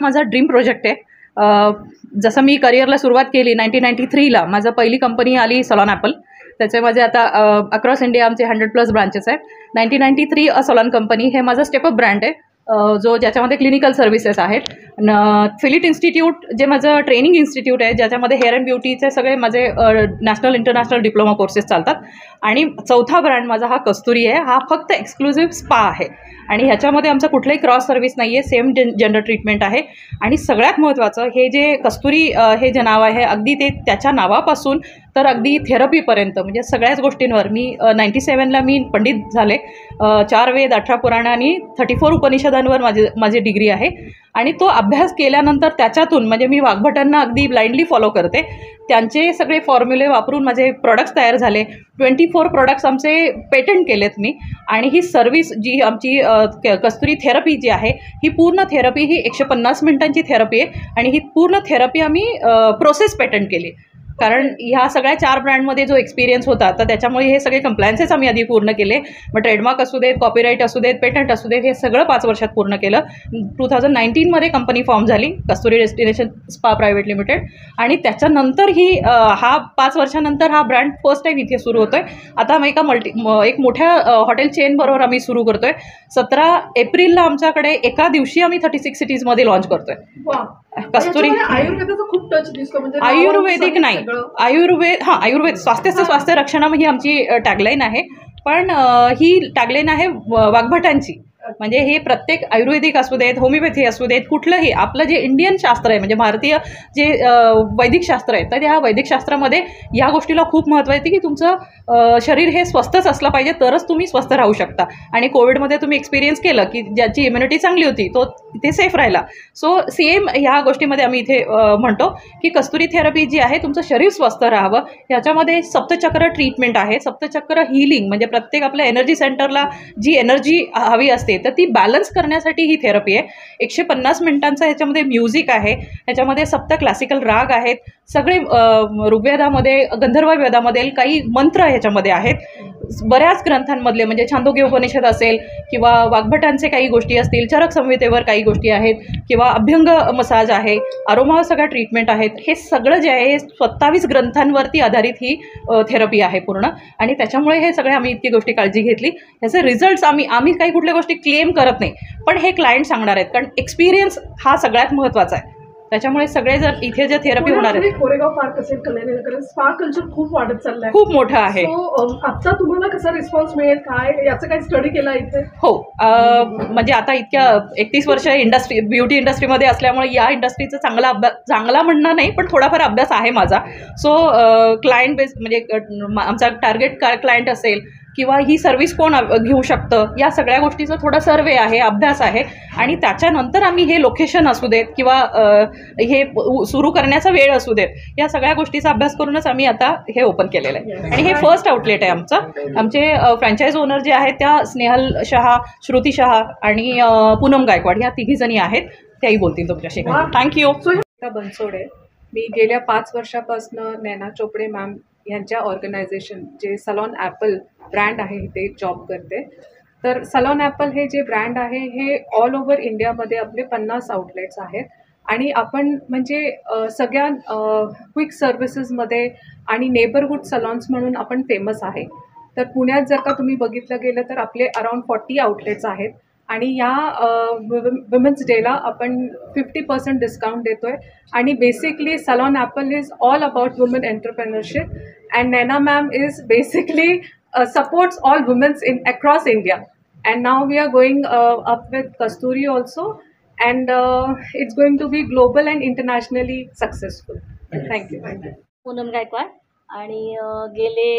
माझा dream project आहे. जसं मी करिअरला सुरुवात केली 1993ला, माझं पहिली कंपनी आली सलॉन ॲपल. त्याचे माझे आता अक्रॉस इंडिया आमचे 100+ ब्रांचेस आहेत. 1993 सलॉन कंपनी हे माझं स्टेपअप ब्रँड आहे, जो ज्याच्यामध्ये क्लिनिकल सर्व्हिसेस आहेत. फिलिट इन्स्टिट्यूट जे माझं ट्रेनिंग इन्स्टिट्यूट आहे, ज्याच्यामध्ये हेअर अँड ब्युटीचे सगळे माझे नॅशनल इंटरनॅशनल डिप्लोमा कोर्सेस चालतात. आणि चौथा ब्रँड माझा हा कस्तुरी आहे. हा फक्त एक्सक्लुझिव्ह स्पा आहे आणि ह्याच्यामध्ये आमचं कुठलंही क्रॉस सर्व्हिस नाही आहे, सेम जेंडर ट्रीटमेंट आहे. आणि सगळ्यात महत्त्वाचं, हे जे कस्तुरी हे जे नाव आहे, अगदी ते त्याच्या नावापासून तर अगदी थेरपीपर्यंत, म्हणजे सगळ्याच गोष्टींवर. मी 97ला मी पंडित झाले. 4 वेद 18 पुराण आणि 34 उपनिषदांवर माझी डिग्री आहे. आणि तो अभ्यास केल्यानंतर त्याच्यातून म्हणजे मी वाघभटांना अगदी ब्लाइंडली फॉलो करते. त्यांचे सगळे फॉर्म्युले वापरून माझे प्रोडक्ट्स तयार झाले. 24 प्रोडक्ट्स आमचे पेटंट केलेत मी. आणि ही सर्व्हिस जी आमची कस्तुरी थेरपी जी आहे, ही पूर्ण थेरपी ही 150 मिनिटांची थेरपी आहे. आणि ही पूर्ण थेरपी आम्ही प्रोसेस पेटंट केली, कारण ह्या सगळ्या 4 ब्रँडमध्ये जो एक्सपिरियन्स होता, तर त्याच्यामुळे हे सगळे कंप्लायन्सेस आम्ही आधी पूर्ण केले. मग ट्रेडमार्क असू देत, कॉपीराईट असू देत, पेटंट असू देत, हे सगळं 5 वर्षात पूर्ण केलं. 2019मध्ये कंपनी फॉर्म झाली, कस्तुरी डेस्टिनेशन स्पा प्रायव्हेट लिमिटेड. आणि त्याच्यानंतर ही हा 5 वर्षानंतर हा ब्रँड फर्स्ट टाईम इथे सुरू होतो आहे. आता आम्ही एक मोठ्या हॉटेल चेनबरोबर आम्ही सुरू करतो आहे. 17 एप्रिलला आमच्याकडे एका दिवशी आम्ही 36 सिटीजमध्ये लॉन्च करतो आहे. कस्तुरी आयुर्वेदाचा खूप टच दिसतो, म्हणजे आयुर्वेदिक नाही, आयुर्वेद स्वास्थ्य रक्षणम ही आमची टॅगलाईन आहे. पण ही टॅगलाईन आहे वाघभटांची. म्हणजे हे प्रत्येक आयुर्वेदिक असू देत, होमिओपॅथी असू देत, कुठलंही आपलं जे इंडियन शास्त्र आहे, म्हणजे भारतीय जे वैदिक शास्त्र आहे, तर ह्या वैदिक शास्त्रामध्ये या गोष्टीला खूप महत्त्व आहे की तुमचं शरीर हे स्वस्थच असलं पाहिजे, तरच तुम्ही स्वस्थ राहू शकता. आणि कोविडमध्ये तुम्ही एक्सपिरियन्स केलं की ज्याची इम्युनिटी चांगली होती तो इथे सेफ राहिला. सो सेम ह्या गोष्टीमध्ये आम्ही इथे म्हणतो की कस्तुरी थेरपी जी आहे, तुमचं शरीर स्वस्थ राहावं, ह्याच्यामध्ये सप्तचक्र ट्रीटमेंट आहे. सप्तचक्र हिलिंग म्हणजे प्रत्येक आपल्या एनर्जी सेंटरला जी एनर्जी हवी असते, तर ती बॅलन्स करण्यासाठी ही थेरपी आहे. 150 मिनिटांचा ह्याच्यामध्ये म्युझिक आहे, ह्याच्यामध्ये सप्त क्लासिकल राग आहेत, सगळे ऋग्वेदामध्ये, गंधर्व वेदामध्ये काही मंत्र ह्याच्यामध्ये आहेत. बऱ्याच ग्रंथांमधले म्हणजे छांदोग्य उपनिषद असेल किंवा वाग्भटांचे काही गोष्टी असतील, चरक संहितेवर काही गोष्टी आहेत, किंवा अभ्यंग मसाज आहे, अरोमा सगळ्या ट्रीटमेंट आहेत. हे सगळं जे आहे 27 ग्रंथांवरती आधारित ही थेरपी आहे पूर्ण. आणि त्याच्यामुळे हे सगळे आम्ही इतकी गोष्टी काळजी घेतली. ह्याचे रिझल्ट्स आम्ही काही कुठल्या गोष्टी क्लेम करत नाही, पण हे क्लायंट सांगणार आहेत, कारण एक्सपिरियन्स हा सगळ्यात महत्त्वाचा आहे. त्याच्यामुळे सगळे जर इथे जे थेरपी होणार आहे, कोरेगाव पार्क असेल, कल्याण, स्पा कल्चर खूप वाढत चाललंय, खूप मोठं आहे. आता तुम्हाला कसा रिस्पॉन्स मिळेल, काय याचं काही स्टडी केला इथे? हो, म्हणजे आता इतक्या 31 वर्ष ब्युटी इंडस्ट्रीमध्ये असल्यामुळे या इंडस्ट्रीचा चांगला म्हणणं नाही, पण थोडाफार अभ्यास आहे माझा. सो क्लायंट बेस म्हणजे आमचा टार्गेट क्लायंट असेल किंवा ही सर्व्हिस कोण घेऊ शकतं, या सगळ्या गोष्टीचा थोडा सर्वे आहे, अभ्यास आहे. आणि त्याच्यानंतर आम्ही हे लोकेशन असू देत किंवा हे सुरू करण्याचा वेळ असू देत, या सगळ्या गोष्टीचा अभ्यास करूनच आम्ही आता हे ओपन केलेलं आहे. आणि हे फर्स्ट आउटलेट आहे आमचं. आमचे फ्रँचायझ ओनर जे आहेत त्या स्नेहल शहा, श्रुती शहा आणि पूनम गायकवाड, या तिघीजणी आहेत. त्याही बोलतील तुमच्याशी. थँक्यू. बनसोडे. मी गेल्या 5 वर्षापासून नैना चोपडे मॅम यांच्या ऑर्गनायझेशन जे सलॉन ॲपल ब्रँड आहे इथे जॉब करते. तर सलॉन ॲपल हे जे ब्रँड आहे हे ऑल ओव्हर इंडियामध्ये आपले 50 आउटलेट्स आहेत. आणि आपण म्हणजे सगळ्या क्विक सर्व्हिसेसमध्ये आणि नेबरहूड सलॉन्स म्हणून आपण फेमस आहे. तर पुण्यात जर का तुम्ही बघितलं गेलं तर आपले अराउंड 40 आउटलेट्स आहेत. आणि या वुमेन्स डेला आपण 50% डिस्काउंट देतो आहे. आणि basically salon Apple is all about women entrepreneurship and Naina ma'am is basically supports all women in across India, and now we are going up with Kasturi also, and it's going to be global and internationally successful. Thank you. Poonam Gaikwad. आणि गेले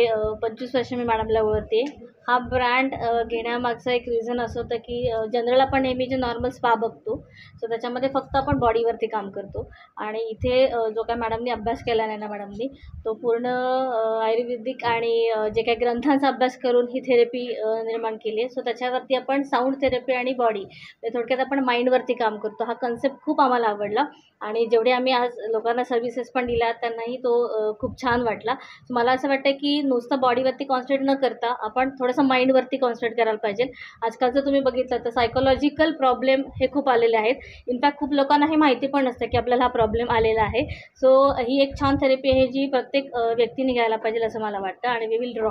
25 वर्ष मी मॅडमला ओळखते. हा brand घेण्यामागचं एक reason असं होतं की जनरल आपण नेहमी जे नॉर्मल स्पा बघतो, सो त्याच्यामध्ये फक्त आपण बॉडीवरती काम करतो. आणि इथे जो काय मॅडमनी अभ्यास केला नाही ना मॅडमनी, तो पूर्ण आयुर्वेदिक आणि जे काही ग्रंथांचा अभ्यास करून ही थेरपी निर्माण केली आहे. सो त्याच्यावरती आपण साऊंड थेरपी आणि बॉडी, थोडक्यात आपण माइंडवरती काम करतो. हा कन्सेप्ट खूप आम्हाला आवडला आणि जेवढे आम्ही आज लोकांना सर्व्हिसेस पण दिल्या त्यांनाही तो खूप छान वाटला. मला असं वाटतं की नुसतं बॉडीवरती कॉन्सन्ट्रेट न करता आपण थोडंसं माइंडवरती कॉन्सन्ट्रेट करायला पाहिजे. आजकालचं तुम्ही बघितलं तर सायकोलॉजिकल प्रॉब्लेम हे खूप आलेले आहेत. इनफॅक्ट खूप लोकांना हे माहिती पण नसतं की आपल्याला हा प्रॉब्लेम आलेला आहे. सो ही एक छान थेरपी आहे जी प्रत्येक व्यक्तीने घ्यायला पाहिजे असं मला वाटतं. आणि we will draw.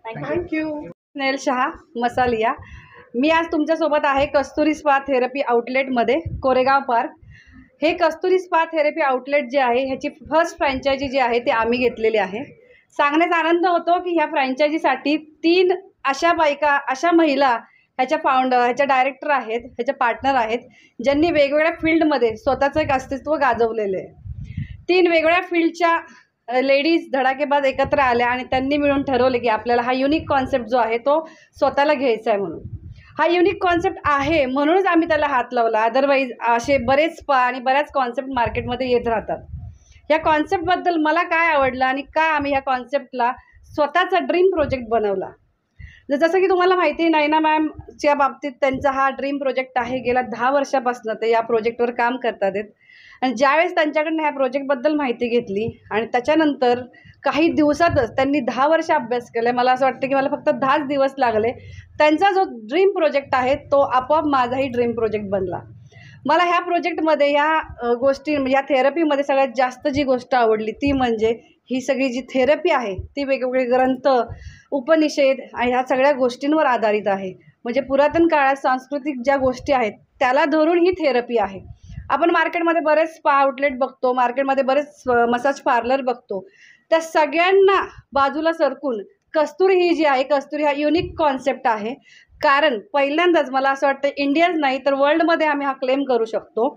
Thank you. Snehal Shah, Masalia. मी आज तुमच्यासोबत आहे कस्तुरी स्पा थेरपी आउटलेटमध्ये, कोरेगाव पार्क. हे कस्तुरी स्पा थेरपी आउटलेट जे आहे ह्याची फर्स्ट फ्रँचायझी जी आहे ते आम्ही घेतलेली आहे. सांगण्याचा आनंद होतो की ह्या फ्रँचायझीसाठी 3 अशा बायका, अशा महिला ह्याच्या फाउंडर, ह्याच्या डायरेक्टर आहेत, ह्याच्या पार्टनर आहेत, ज्यांनी वेगवेगळ्या फील्डमध्ये स्वतःचं एक अस्तित्व गाजवलेलं आहे. 3 वेगवेगळ्या फील्डच्या लेडीज धडाकेबाज एकत्र आल्या आणि त्यांनी मिळून ठरवले की आपल्याला हा युनिक कॉन्सेप्ट जो आहे तो स्वतःला घ्यायचा आहे. म्हणून हा युनिक कॉन्सेप्ट आहे म्हणूनच आम्ही त्याला हात लावला. अदरवाईज असे बरेच स्पा आणि बऱ्याच कॉन्सेप्ट मार्केटमध्ये येत राहतात. ह्या कॉन्सेप्टबद्दल मला काय आवडलं आणि का आम्ही ह्या कॉन्सेप्टला स्वतःचा ड्रीम प्रोजेक्ट बनवला. जसं की तुम्हाला माहिती आहे, नैना मॅमच्या बाबतीत त्यांचा हा ड्रीम प्रोजेक्ट आहे. गेल्या 10 वर्षापासून ते या प्रोजेक्टवर काम करतात आहेत. आणि ज्यावेळेस त्यांच्याकडनं ह्या प्रोजेक्टबद्दल माहिती घेतली आणि त्याच्यानंतर काही दिवसातच त्यांनी 10 वर्ष अभ्यास केला. मला असं वाटतं की मला फक्त 10च दिवस लागले. त्यांचा जो ड्रीम प्रोजेक्ट आहे तो आपोआप माझाही ड्रीम प्रोजेक्ट बनला. मला ह्या प्रोजेक्टमध्ये ह्या गोष्टी, ह्या थेरपीमध्ये सगळ्यात जास्त जी गोष्ट आवडली ती म्हणजे ही सगळी जी थेरपी आहे ती वेगवेगळे ग्रंथ, उपनिषद आणि ह्या सगळ्या गोष्टींवर आधारित आहे. म्हणजे पुरातन काळात सांस्कृतिक ज्या गोष्टी आहेत त्याला धरून ही थेरपी आहे. आपण मार्केटमध्ये बरेच स्पा आउटलेट बघतो, मार्केटमध्ये बरेच मसाज पार्लर बघतो. त्या सगळ्यांना बाजूला सरकून कस्तुरी ही जी आहे, कस्तुरी हा युनिक कॉन्सेप्ट आहे. कारण पहिल्यांदाच मला असं वाटतं इंडियाच नाही तर वर्ल्डमध्ये आम्ही हा क्लेम करू शकतो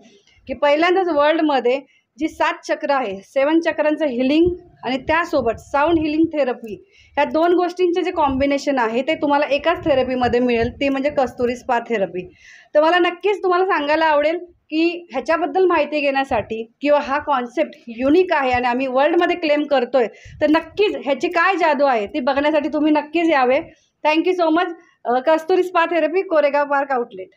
की पहिल्यांदाच वर्ल्डमध्ये जी 7 चक्र आहे, 7 चक्रांचं हिलिंग आणि त्यासोबत साऊंड हिलिंग थेरपी, ह्या 2 गोष्टींचे जे कॉम्बिनेशन आहे ते तुम्हाला एकाच थेरपीमध्ये मिळेल. ती म्हणजे कस्तुरी स्पा थेरपी. तर मला नक्कीच तुम्हाला सांगायला आवडेल की ह्याच्याबद्दल माहिती घेण्यासाठी किंवा हा कॉन्सेप्ट युनिक आहे आणि आम्ही वर्ल्डमध्ये क्लेम करतोय तर नक्कीच ह्याची काय जादू आहे ती बघण्यासाठी तुम्ही नक्कीच यावे. Thank you so much. Kasturi spa therapy, Koregaon park outlet.